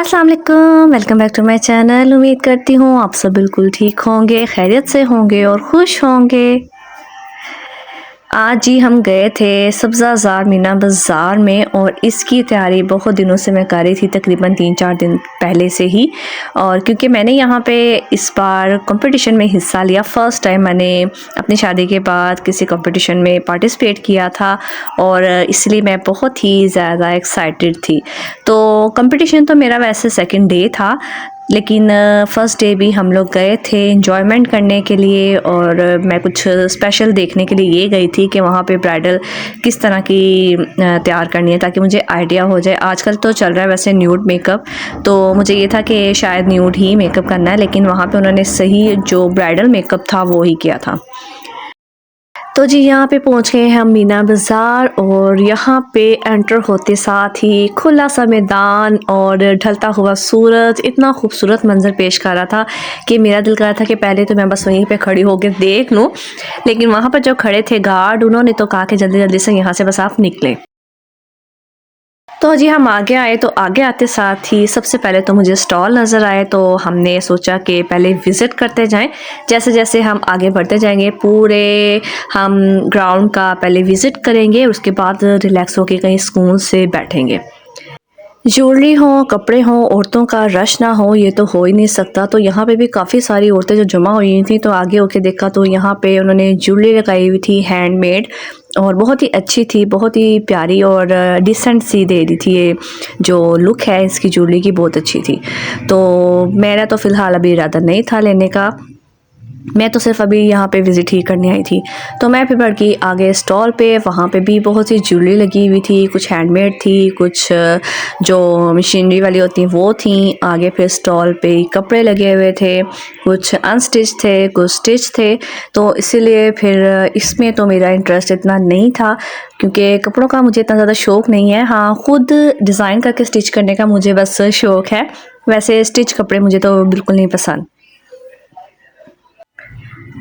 अस्सलाम वालेकुम, welcome back to my channel. उम्मीद करती हूँ आप सब बिल्कुल ठीक होंगे, खैरियत से होंगे और खुश होंगे। आज जी हम गए थे सब्ज़ा मीना बाज़ार में और इसकी तैयारी बहुत दिनों से मैं कर रही थी, तकरीबन 3-4 दिन पहले से ही। और क्योंकि मैंने यहाँ पे इस बार कंपटीशन में हिस्सा लिया, फ़र्स्ट टाइम मैंने अपनी शादी के बाद किसी कंपटीशन में पार्टिसिपेट किया था और इसलिए मैं बहुत ही ज़्यादा एक्साइटेड थी। तो कंपटीशन तो मेरा वैसे सेकंड डे था, लेकिन फ़र्स्ट डे भी हम लोग गए थे एंजॉयमेंट करने के लिए और मैं कुछ स्पेशल देखने के लिए ये गई थी कि वहाँ पे ब्राइडल किस तरह की तैयार करनी है, ताकि मुझे आइडिया हो जाए। आजकल तो चल रहा है वैसे न्यूड मेकअप, तो मुझे ये था कि शायद न्यूड ही मेकअप करना है, लेकिन वहाँ पे उन्होंने सही जो ब्राइडल मेकअप था वो ही किया था। तो जी यहाँ पे पहुँच गए हम मीना बाज़ार और यहाँ पे एंटर होते साथ ही खुला सा मैदान और ढलता हुआ सूरज इतना खूबसूरत मंज़र पेश कर रहा था कि मेरा दिल कर रहा था कि पहले तो मैं बस वहीं पे खड़ी होकर देख लूँ, लेकिन वहाँ पर जो खड़े थे गार्ड, उन्होंने तो कहा कि जल्दी जल्दी से यहाँ से बस आप निकलें। तो जी हम आगे आए, तो आगे आते साथ ही सबसे पहले तो मुझे स्टॉल नज़र आए, तो हमने सोचा कि पहले विज़िट करते जाएं। जैसे जैसे हम आगे बढ़ते जाएंगे पूरे हम ग्राउंड का पहले विज़िट करेंगे, उसके बाद रिलैक्स होकर कहीं सुकून से बैठेंगे। ज्वेलरी हो, कपड़े हों, औरतों का रश ना हो ये तो हो ही नहीं सकता। तो यहाँ पे भी काफ़ी सारी औरतें जो जमा हुई थी, तो आगे होके देखा तो यहाँ पे उन्होंने ज्वेलरी लगाई हुई थी हैंडमेड और बहुत ही अच्छी थी, बहुत ही प्यारी और डिसेंट सी दे रही थी। ये जो लुक है इसकी ज्वेलरी की बहुत अच्छी थी। तो मेरा तो फ़िलहाल अभी इरादा नहीं था लेने का, मैं तो सिर्फ अभी यहाँ पे विज़िट ही करने आई थी। तो मैं फिर बढ़ गई आगे स्टॉल पे, वहाँ पे भी बहुत सी ज्वेलरी लगी हुई थी, कुछ हैंडमेड थी, कुछ जो मशीनरी वाली होती हैं वो थी। आगे फिर स्टॉल पे कपड़े लगे हुए थे, कुछ अनस्टिच थे, कुछ स्टिच थे। तो इसीलिए फिर इसमें तो मेरा इंटरेस्ट इतना नहीं था, क्योंकि कपड़ों का मुझे इतना ज़्यादा शौक़ नहीं है। हाँ, ख़ुद डिज़ाइन करके स्टिच करने का मुझे बस शौक़ है, वैसे स्टिच कपड़े मुझे तो बिल्कुल नहीं पसंद।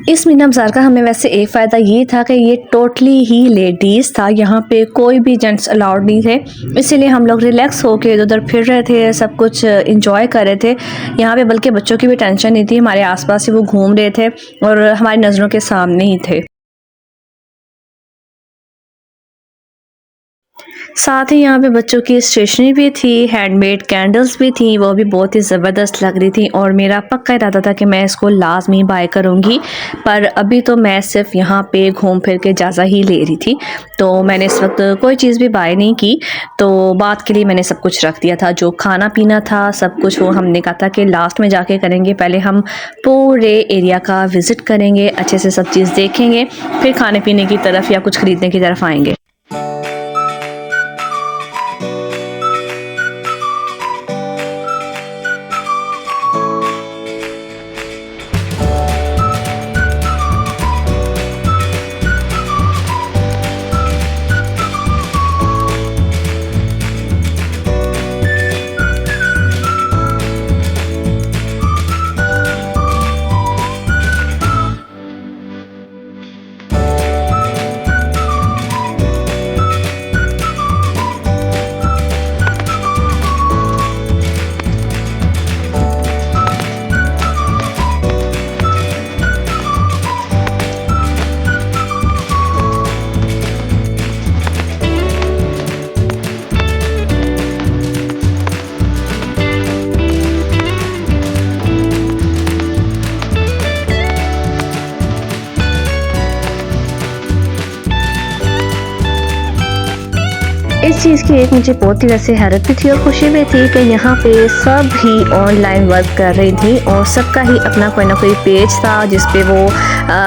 इस मीना बाज़ार का हमें वैसे एक फ़ायदा ये था कि ये टोटली ही लेडीज़ था, यहाँ पे कोई भी जेंट्स अलाउड नहीं थे, इसीलिए हम लोग रिलैक्स होके इधर उधर फिर रहे थे, सब कुछ इंजॉय कर रहे थे यहाँ पे। बल्कि बच्चों की भी टेंशन नहीं थी, हमारे आसपास ही वो घूम रहे थे और हमारी नज़रों के सामने ही थे। साथ ही यहाँ पे बच्चों की स्टेशनरी भी थी, हैंडमेड कैंडल्स भी थी, वो भी बहुत ही ज़बरदस्त लग रही थी और मेरा पक्का इरादा था कि मैं इसको लाजमी बाय करूँगी। पर अभी तो मैं सिर्फ यहाँ पे घूम फिर के इजाज़ा ही ले रही थी, तो मैंने इस वक्त कोई चीज़ भी बाय नहीं की। तो बात के लिए मैंने सब कुछ रख दिया था, जो खाना पीना था सब कुछ वो हमने कहा था कि लास्ट में जाके करेंगे। पहले हम पूरे एरिया का विज़िट करेंगे, अच्छे से सब चीज़ देखेंगे, फिर खाने पीने की तरफ या कुछ ख़रीदने की तरफ आएँगे। इस चीज़ की एक मुझे बहुत ही वैसे हैरत भी थी और खुशी भी थी कि यहाँ पे सब ही ऑनलाइन वर्क कर रही थी और सबका ही अपना कोई ना कोई पेज था जिस पे वो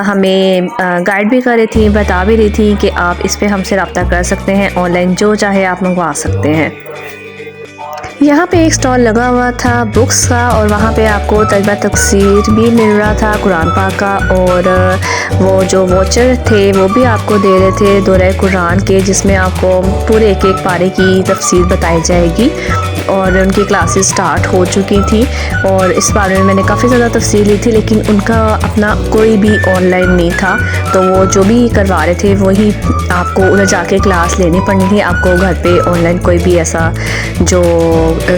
हमें गाइड भी कर रही थी, बता भी रही थी कि आप इस पे हमसे रब्ता कर सकते हैं, ऑनलाइन जो चाहे आप मंगवा सकते हैं। यहाँ पे एक स्टॉल लगा हुआ था बुक्स का और वहाँ पे आपको तजबा तफसीर भी मिल रहा था कुरान पाक का, और वो जो वॉचर थे वो भी आपको दे रहे थे दूरे कुरान के, जिसमें आपको पूरे एक एक पारे की तफसीर बताई जाएगी। और उनकी क्लासेस स्टार्ट हो चुकी थी और इस बारे में मैंने काफ़ी ज़्यादा तफसील ली थी, लेकिन उनका अपना कोई भी ऑनलाइन नहीं था। तो वो जो भी करवा रहे थे वही आपको उधर जाके क्लास लेनी पड़नी थी। आपको घर पे ऑनलाइन कोई भी ऐसा जो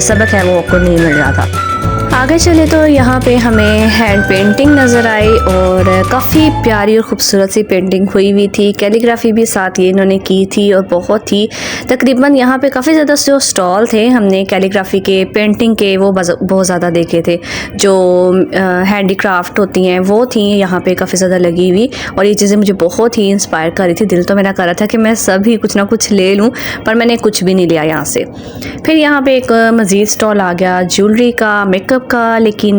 सबक है वो आपको नहीं मिल रहा था। आगे चले तो यहाँ पे हमें हैंड पेंटिंग नज़र आई और काफ़ी प्यारी और ख़ूबसूरत सी पेंटिंग हुई हुई थी। कैलीग्राफी भी साथ ये इन्होंने की थी और बहुत ही तकरीबन यहाँ पे काफ़ी ज़्यादा जो स्टॉल थे हमने कैलीग्राफी के, पेंटिंग के, वो बहुत ज़्यादा देखे थे। जो हैंडी क्राफ्ट होती हैं वो थी यहाँ पे काफ़ी ज़्यादा लगी हुई और ये चीज़ें मुझे बहुत ही इंस्पायर कर रही थी। दिल तो मेरा कर रहा था कि मैं सभी कुछ ना कुछ ले लूँ, पर मैंने कुछ भी नहीं लिया यहाँ से। फिर यहाँ पे एक मज़ीद स्टॉल आ गया ज्वेलरी का, मेकअप का, लेकिन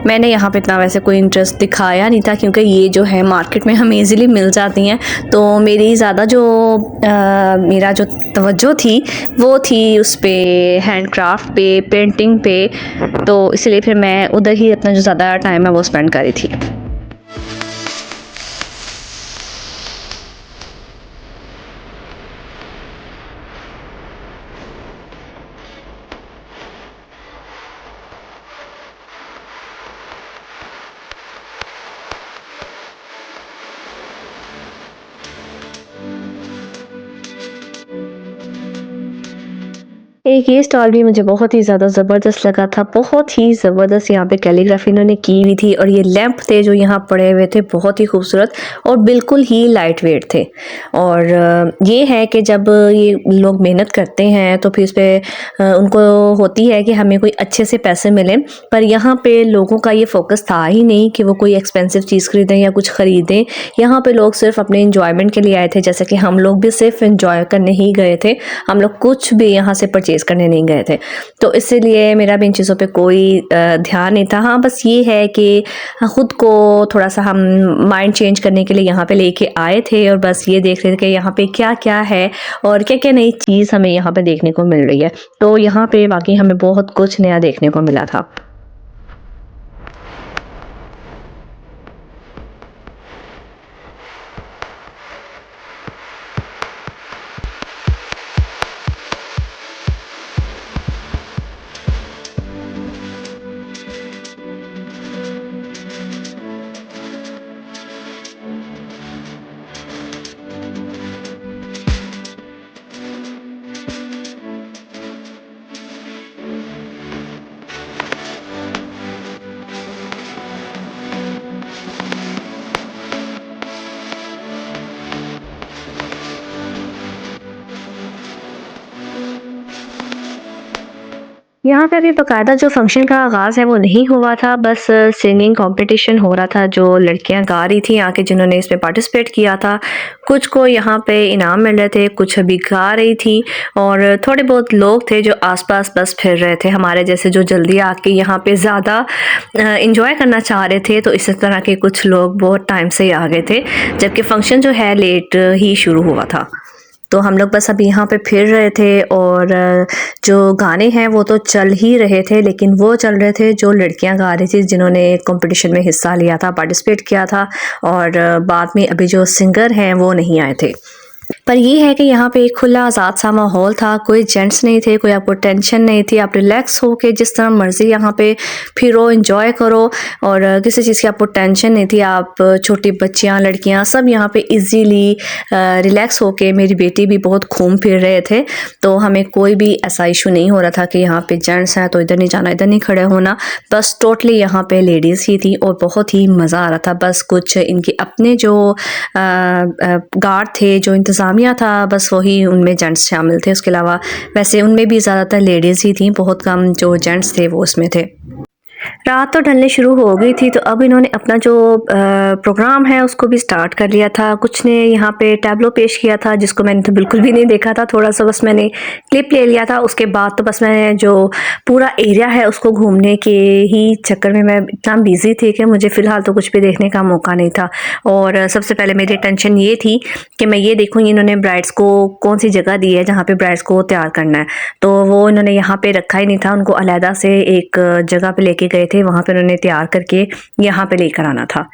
मैंने यहाँ पे इतना वैसे कोई इंटरेस्ट दिखाया नहीं था क्योंकि ये जो है मार्केट में हमें इजीली मिल जाती हैं। तो मेरी ज़्यादा जो मेरा जो तवज्जो थी वो थी उस पे, हैंड क्राफ्ट पे, पेंटिंग पे, तो इसलिए फिर मैं उधर ही अपना जो ज़्यादा टाइम है वो स्पेंड कर रही थी। एक ये स्टॉल भी मुझे बहुत ही ज़्यादा ज़बरदस्त लगा था। बहुत ही ज़बरदस्त यहाँ पे कैलीग्राफी इन्होंने की हुई थी और ये लैंप थे जो यहाँ पड़े हुए थे, बहुत ही खूबसूरत और बिल्कुल ही लाइट वेट थे। और ये है कि जब ये लोग मेहनत करते हैं तो फिर इस पर उनको होती है कि हमें कोई अच्छे से पैसे मिलें, पर यहाँ पे लोगों का ये फोकस था ही नहीं कि वो कोई एक्सपेंसिव चीज़ खरीदें या कुछ ख़रीदें। यहाँ पे लोग सिर्फ अपने इंजॉयमेंट के लिए आए थे, जैसे कि हम लोग भी सिर्फ इंजॉय करने ही गए थे। हम लोग कुछ भी यहाँ से परचेज़ करने नहीं गए थे, तो इसीलिए मेरा भी इन चीज़ों पे कोई ध्यान नहीं था। हाँ, बस ये है कि ख़ुद को थोड़ा सा हम माइंड चेंज करने के लिए यहाँ पे लेके आए थे और बस ये देख रहे थे कि यहाँ पे क्या क्या है और क्या क्या नई चीज़ हमें यहाँ पे देखने को मिल रही है। तो यहाँ पे वाकई हमें बहुत कुछ नया देखने को मिला था। यहाँ पे अभी बाकायदा जो फ़ंक्शन का आगाज़ है वो नहीं हुआ था, बस सिंगिंग कंपटीशन हो रहा था। जो लड़कियाँ गा रही थी आके, जिन्होंने इसमें पार्टिसिपेट किया था, कुछ को यहाँ पे इनाम मिल रहे थे, कुछ अभी गा रही थी और थोड़े बहुत लोग थे जो आसपास बस फिर रहे थे, हमारे जैसे, जो जल्दी आके यहाँ पे ज़्यादा इंजॉय करना चाह रहे थे। तो इस तरह के कुछ लोग बहुत टाइम से ही आ गए थे, जबकि फ़ंक्शन जो है लेट ही शुरू हुआ था। तो हम लोग बस अभी यहाँ पे फिर रहे थे और जो गाने हैं वो तो चल ही रहे थे, लेकिन वो चल रहे थे जो लड़कियां गा रही थी, जिन्होंने कंपटीशन में हिस्सा लिया था, पार्टिसिपेट किया था। और बाद में अभी जो सिंगर हैं वो नहीं आए थे। पर ये है कि यहाँ पे एक खुला आज़ाद सा माहौल था, कोई जेंट्स नहीं थे, कोई आपको टेंशन नहीं थी, आप रिलैक्स हो के जिस तरह मर्ज़ी यहाँ पे फिरो, एंजॉय करो और किसी चीज़ की आपको टेंशन नहीं थी। आप छोटी बच्चियाँ, लड़कियाँ सब यहाँ पे इजीली रिलैक्स हो के, मेरी बेटी भी बहुत घूम फिर रहे थे, तो हमें कोई भी ऐसा इशू नहीं हो रहा था कि यहाँ पे जेंट्स हैं तो इधर नहीं जाना, इधर नहीं खड़े होना। बस टोटली यहाँ पे लेडीज़ ही थी और बहुत ही मज़ा आ रहा था। बस कुछ इनके अपने जो गार्ड थे, जो इंतज़ामिया था, बस वही उनमें जेंट्स शामिल थे। उसके अलावा वैसे उनमें भी ज़्यादातर लेडीज़ ही थी, बहुत कम जो जेंट्स थे वो उसमें थे। रात तो ढलने शुरू हो गई थी, तो अब इन्होंने अपना जो प्रोग्राम है उसको भी स्टार्ट कर लिया था। कुछ ने यहाँ पे टैबलो पेश किया था, जिसको मैंने तो बिल्कुल भी नहीं देखा था, थोड़ा सा बस मैंने क्लिप ले लिया था। उसके बाद तो बस मैंने जो पूरा एरिया है उसको घूमने के ही चक्कर में मैं इतना बिज़ी थी कि मुझे फ़िलहाल तो कुछ भी देखने का मौका नहीं था। और सबसे पहले मेरी टेंशन ये थी कि मैं ये देखूँ इन्होंने ब्राइड्स को कौन सी जगह दी है जहाँ पे ब्राइड्स को तैयार करना है। तो वो इन्होंने यहाँ पे रखा ही नहीं था, उनको अलहदा से एक जगह पे लेके गए थे, वहाँ पे उन्होंने तैयार करके यहाँ पे लेकर आना था।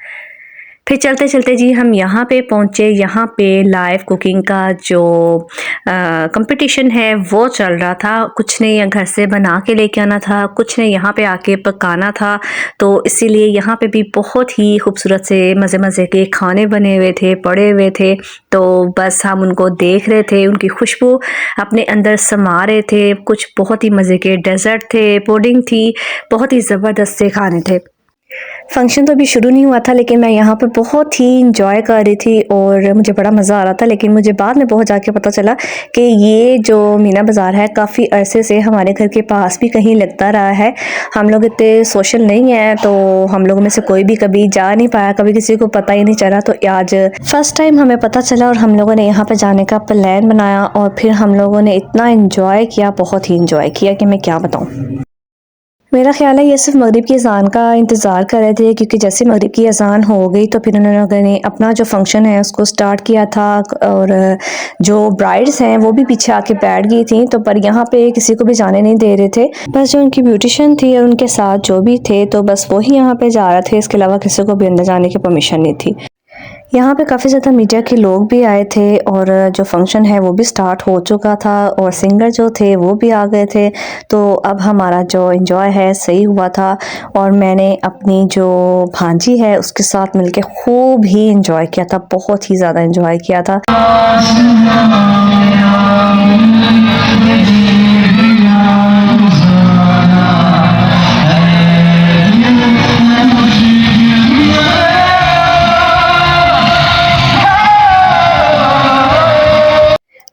फिर चलते चलते जी हम यहाँ पे पहुँचे। यहाँ पे लाइव कुकिंग का जो कंपटीशन है वो चल रहा था। कुछ ने या घर से बना के लेके आना था, कुछ ने यहाँ पे आके पकाना था। तो इसीलिए यहाँ पे भी बहुत ही खूबसूरत से मज़े मज़े के खाने बने हुए थे, पड़े हुए थे। तो बस हम उनको देख रहे थे, उनकी खुशबू अपने अंदर समा रहे थे। कुछ बहुत ही मज़े के डेज़र्ट थे, पुडिंग थी, बहुत ही ज़बरदस्त से खाने थे। फंक्शन तो अभी शुरू नहीं हुआ था, लेकिन मैं यहाँ पर बहुत ही इंजॉय कर रही थी और मुझे बड़ा मज़ा आ रहा था। लेकिन मुझे बाद में बहुत जाके पता चला कि ये जो मीना बाज़ार है काफ़ी अरसे से हमारे घर के पास भी कहीं लगता रहा है। हम लोग इतने सोशल नहीं हैं, तो हम लोगों में से कोई भी कभी जा नहीं पाया, कभी किसी को पता ही नहीं चला। तो आज फर्स्ट टाइम हमें पता चला और हम लोगों ने यहाँ पर जाने का प्लान बनाया और फिर हम लोगों ने इतना इंजॉय किया, बहुत ही इंजॉय किया कि मैं क्या बताऊँ। मेरा ख़्याल है ये सिर्फ मगरिब की अज़ान का इंतज़ार कर रहे थे, क्योंकि जैसे मगरिब की अज़ान हो गई तो फिर उन लोगों ने अपना जो फ़ंक्शन है उसको स्टार्ट किया था। और जो ब्राइड्स हैं वो भी पीछे आके बैठ गई थी, तो पर यहाँ पे किसी को भी जाने नहीं दे रहे थे। बस जो उनकी ब्यूटिशियन थी और उनके साथ जो भी थे, तो बस वही यहाँ पे जा रहे थे, इसके अलावा किसी को भी अंदर जाने की परमिशन नहीं थी। यहाँ पे काफ़ी ज़्यादा मीडिया के लोग भी आए थे और जो फंक्शन है वो भी स्टार्ट हो चुका था और सिंगर जो थे वो भी आ गए थे। तो अब हमारा जो एंजॉय है सही हुआ था और मैंने अपनी जो भांजी है उसके साथ मिलके खूब ही एंजॉय किया था, बहुत ही ज़्यादा एंजॉय किया था।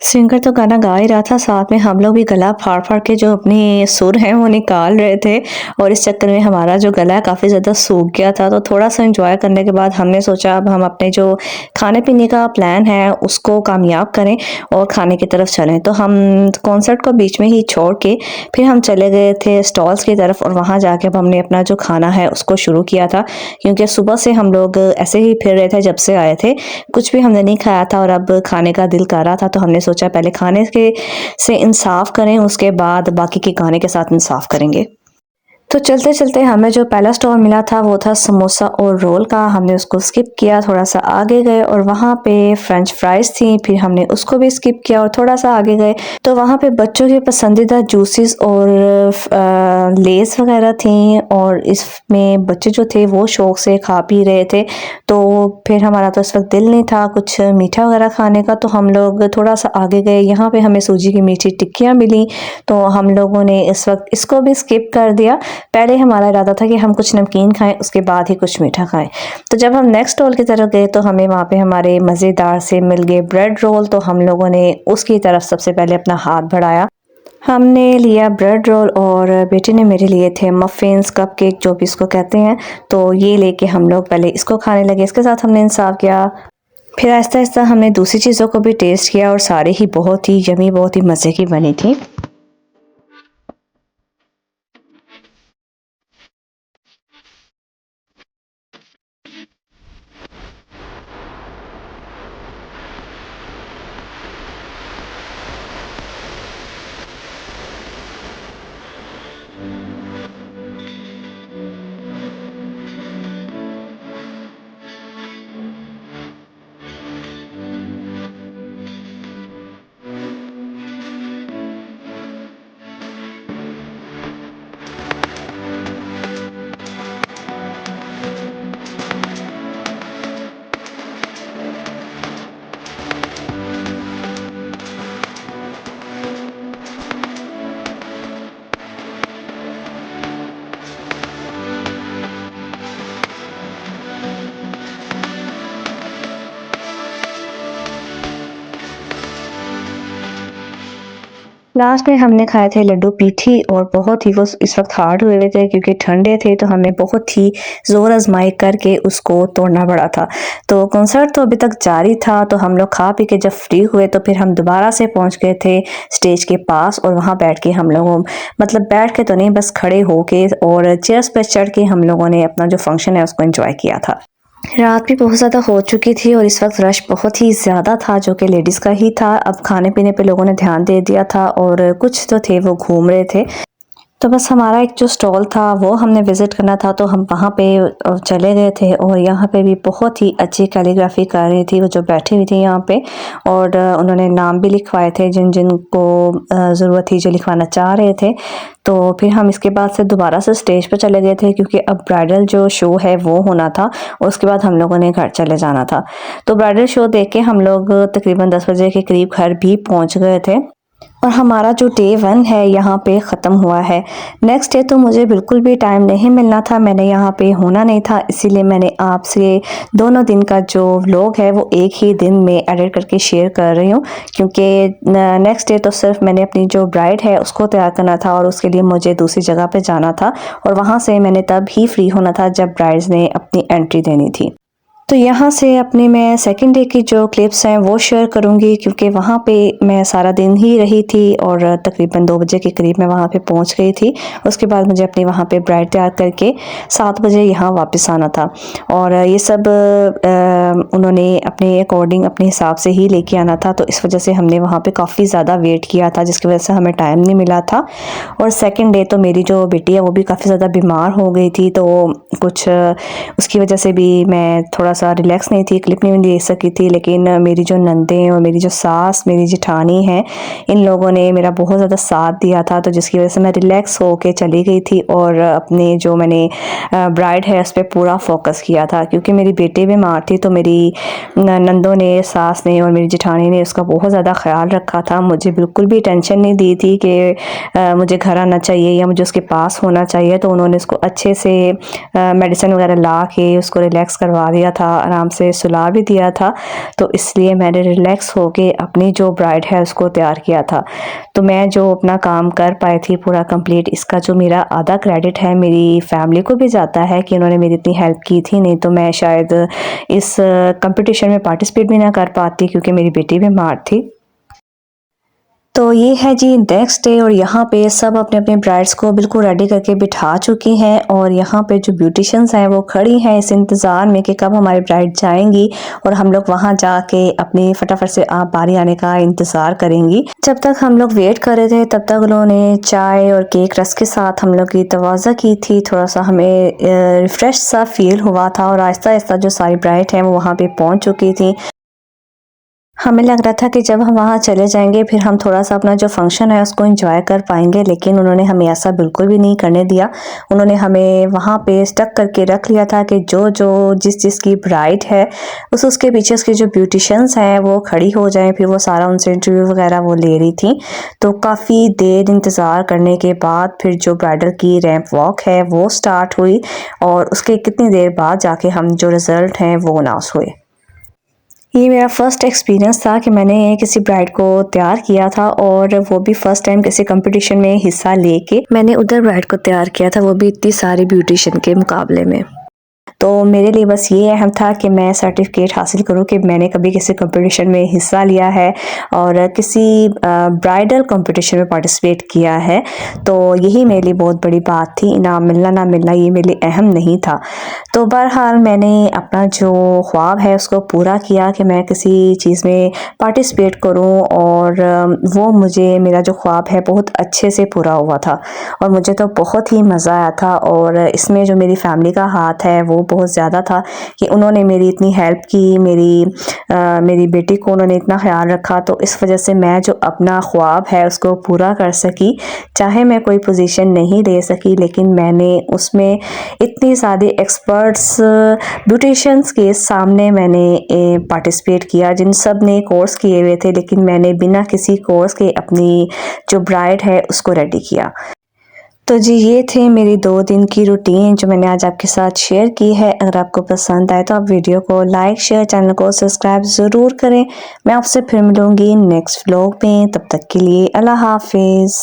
सिंगर तो गाना गा ही रहा था, साथ में हम लोग भी गला फाड़-फाड़ के जो अपने सुर हैं वो निकाल रहे थे और इस चक्कर में हमारा जो गला है काफ़ी ज़्यादा सूख गया था। तो थोड़ा-सा एंजॉय करने के बाद हमने सोचा अब हम अपने जो खाने-पीने का प्लान है उसको कामयाब करें और खाने की तरफ चलें। तो हम कॉन्सर्ट को बीच में ही छोड़ के फिर हम चले गए थे स्टॉल्स की तरफ और वहाँ जाके अब हमने अपना जो खाना है उसको शुरू किया था, क्योंकि सुबह से हम लोग ऐसे ही फिर रहे थे जब से आए थे, कुछ भी हमने नहीं खाया था और अब खाने का दिल कर रहा था। तो हमने सोचा पहले खाने के से इंसाफ करें, उसके बाद बाकी के खाने के साथ इंसाफ करेंगे। तो चलते चलते हमें जो पहला स्टॉल मिला था वो था समोसा और रोल का। हमने उसको स्किप किया, थोड़ा सा आगे गए और वहाँ पे फ्रेंच फ्राइज़ थी, फिर हमने उसको भी स्किप किया और थोड़ा सा आगे गए तो वहाँ पे बच्चों के पसंदीदा जूसेस और लेस वगैरह थी और इसमें बच्चे जो थे वो शौक़ से खा पी रहे थे। तो फिर हमारा तो इस वक्त दिल नहीं था कुछ मीठा वगैरह खाने का, तो हम लोग थोड़ा सा आगे गए। यहाँ पे हमें सूजी की मीठी टिक्कियाँ मिली, तो हम लोगों ने इस वक्त इसको भी स्किप कर दिया। पहले हमारा इरादा था कि हम कुछ नमकीन खाएं, उसके बाद ही कुछ मीठा खाएं। तो जब हम नेक्स्ट स्टॉल की तरफ गए तो हमें वहाँ पे हमारे मज़ेदार से मिल गए ब्रेड रोल। तो हम लोगों ने उसकी तरफ सबसे पहले अपना हाथ बढ़ाया। हमने लिया ब्रेड रोल और बेटी ने मेरे लिए थे मफ़िन्स, कपकेक जो भी इसको कहते हैं। तो ये लेके हम लोग पहले इसको खाने लगे, इसके साथ हमने इंसाफ किया। फिर आहिस्ता आहिस्ता हमने दूसरी चीज़ों को भी टेस्ट किया और सारी ही बहुत ही यमी, बहुत ही मज़े की बनी थी। लास्ट में हमने खाए थे लड्डू पीठी और बहुत ही वो इस वक्त हार्ड हुए हुए थे क्योंकि ठंडे थे, तो हमें बहुत ही ज़ोर आजमाई करके उसको तोड़ना पड़ा था। तो कॉन्सर्ट तो अभी तक जारी था, तो हम लोग खा पी के जब फ्री हुए तो फिर हम दोबारा से पहुंच गए थे स्टेज के पास और वहां बैठ के हम लोगों, मतलब बैठ के तो नहीं बस खड़े होके और चेयर्स पर चढ़ के हम लोगों ने अपना जो फंक्शन है उसको एंजॉय किया था। रात भी बहुत ज़्यादा हो चुकी थी और इस वक्त रश बहुत ही ज़्यादा था जो कि लेडीज़ का ही था। अब खाने पीने पे लोगों ने ध्यान दे दिया था और कुछ तो थे वो घूम रहे थे। तो बस हमारा एक जो स्टॉल था वो हमने विज़िट करना था, तो हम वहाँ पे चले गए थे और यहाँ पे भी बहुत ही अच्छी कैलीग्राफी कर रही थी वो जो बैठी हुई थी यहाँ पे, और उन्होंने नाम भी लिखवाए थे जिन जिन को ज़रूरत थी, जो लिखवाना चाह रहे थे। तो फिर हम इसके बाद से दोबारा से स्टेज पे चले गए थे क्योंकि अब ब्राइडल जो शो है वो होना था और उसके बाद हम लोगों ने घर चले जाना था। तो ब्राइडल शो देख के हम लोग तकरीबन 10 बजे के करीब घर भी पहुँच गए थे और हमारा जो डे 1 है यहाँ पे ख़त्म हुआ है। नेक्स्ट डे तो मुझे बिल्कुल भी टाइम नहीं मिलना था, मैंने यहाँ पे होना नहीं था, इसीलिए मैंने आपसे दोनों दिन का जो व्लॉग है वो एक ही दिन में एडिट करके शेयर कर रही हूँ, क्योंकि नेक्स्ट डे तो सिर्फ मैंने अपनी जो ब्राइड है उसको तैयार करना था और उसके लिए मुझे दूसरी जगह पे जाना था और वहाँ से मैंने तब ही फ्री होना था जब ब्राइड्स ने अपनी एंट्री देनी थी। तो यहाँ से अपनी मैं सेकंड डे की जो क्लिप्स हैं वो शेयर करूँगी, क्योंकि वहाँ पे मैं सारा दिन ही रही थी और तकरीबन 2 बजे के करीब मैं वहाँ पे पहुँच गई थी। उसके बाद मुझे अपनी वहाँ पे ब्राइड तैयार करके 7 बजे यहाँ वापस आना था और ये सब उन्होंने अपने अकॉर्डिंग अपने हिसाब से ही लेके आना था, तो इस वजह से हमने वहाँ पे काफ़ी ज़्यादा वेट किया था जिसकी वजह से हमें टाइम नहीं मिला था। और सेकेंड डे तो मेरी जो बेटी है वो भी काफ़ी ज़्यादा बीमार हो गई थी, तो कुछ उसकी वजह से भी मैं थोड़ा सा रिलैक्स नहीं थी, क्लिप नहीं ले सकी थी। लेकिन मेरी जो नंदें और मेरी जो सास, मेरी जेठानी हैं, इन लोगों ने मेरा बहुत ज़्यादा साथ दिया था, तो जिसकी वजह से मैं रिलैक्स होके चली गई थी और अपने जो मैंने ब्राइड है उस पर पूरा फोकस किया था। क्योंकि मेरी बेटी बीमार थी तो मेरी नंदों ने, सास ने और मेरी जेठानी ने उसका बहुत ज़्यादा ख्याल रखा था। मुझे बिल्कुल भी टेंशन नहीं दी थी कि मुझे घर आना चाहिए या मुझे उसके पास होना चाहिए, तो उन्होंने उसको अच्छे से मेडिसिन वगैरह ला के उसको रिलैक्स करवा दिया था, आराम से सुला भी दिया था। तो इसलिए मैंने रिलैक्स होके अपनी जो ब्राइड है उसको तैयार किया था। तो मैं जो अपना काम कर पाई थी पूरा कंप्लीट, इसका जो मेरा आधा क्रेडिट है मेरी फैमिली को भी जाता है कि उन्होंने मेरी इतनी हेल्प की थी, नहीं तो मैं शायद इस कंपटीशन में पार्टिसिपेट भी ना कर पाती क्योंकि मेरी बेटी बीमार थी। तो ये है जी नेक्स्ट डे और यहाँ पे सब अपने अपने ब्राइड्स को बिल्कुल रेडी करके बिठा चुकी हैं और यहाँ पे जो ब्यूटिशियंस हैं वो खड़ी हैं इस इंतज़ार में कि कब हमारी ब्राइड जाएंगी और हम लोग वहाँ जाके अपनी फटाफट से आप बारी आने का इंतज़ार करेंगी। जब तक हम लोग वेट कर रहे थे तब तक उन्होंने चाय और केक रस के साथ हम लोग की तवाज़ा की थी, थोड़ा सा हमें रिफ़्रेश सा फील हुआ था और आहिस्ता आहिस्ता जो सारी ब्राइड हैं वो वहाँ पर पहुँच चुकी थी। हमें लग रहा था कि जब हम वहाँ चले जाएंगे फिर हम थोड़ा सा अपना जो फंक्शन है उसको एंजॉय कर पाएंगे, लेकिन उन्होंने हमें ऐसा बिल्कुल भी नहीं करने दिया। उन्होंने हमें वहाँ पे स्टक करके रख लिया था कि जो जो जिस की ब्राइड है उसके पीछे उसके जो ब्यूटिशियंस हैं वो खड़ी हो जाएं, फिर वो सारा उनसे इंटरव्यू वगैरह वो ले रही थी। तो काफ़ी देर इंतज़ार करने के बाद फिर जो ब्राइडल की रैंप वॉक है वो स्टार्ट हुई और उसके कितनी देर बाद जाके हम जो रिज़ल्ट हैं वो अनाउंस हुए। ये मेरा फ़र्स्ट एक्सपीरियंस था कि मैंने किसी ब्राइड को तैयार किया था और वो भी फ़र्स्ट टाइम किसी कंपटीशन में हिस्सा लेके मैंने उधर ब्राइड को तैयार किया था, वो भी इतनी सारी ब्यूटिशियन के मुकाबले में। तो मेरे लिए बस ये अहम था कि मैं सर्टिफिकेट हासिल करूं कि मैंने कभी किसी कंपटीशन में हिस्सा लिया है और किसी ब्राइडल कंपटीशन में पार्टिसिपेट किया है। तो यही मेरे लिए बहुत बड़ी बात थी, इनाम मिलना ना मिलना ये मेरे लिए अहम नहीं था। तो बहरहाल मैंने अपना जो ख्वाब है उसको पूरा किया कि मैं किसी चीज़ में पार्टिसिपेट करूं और वो मुझे, मेरा जो ख्वाब है बहुत अच्छे से पूरा हुआ था और मुझे तो बहुत ही मज़ा आया था। और इसमें जो मेरी फैमिली का हाथ है वो बहुत ज़्यादा था कि उन्होंने मेरी इतनी हेल्प की, मेरी बेटी को उन्होंने इतना ख्याल रखा, तो इस वजह से मैं जो अपना ख्वाब है उसको पूरा कर सकी। चाहे मैं कोई पोजीशन नहीं ले सकी लेकिन मैंने उसमें इतनी सारी एक्सपर्ट्स ब्यूटिशियंस के सामने मैंने पार्टिसिपेट किया जिन सब ने कोर्स किए हुए थे, लेकिन मैंने बिना किसी कोर्स के अपनी जो ब्राइड है उसको रेडी किया। तो जी ये थे मेरी 2 दिन की रूटीन जो मैंने आज आपके साथ शेयर की है। अगर आपको पसंद आए तो आप वीडियो को लाइक, शेयर, चैनल को सब्सक्राइब ज़रूर करें। मैं आपसे फिर मिलूँगी नेक्स्ट व्लॉग में, तब तक के लिए अल्लाह हाफिज़।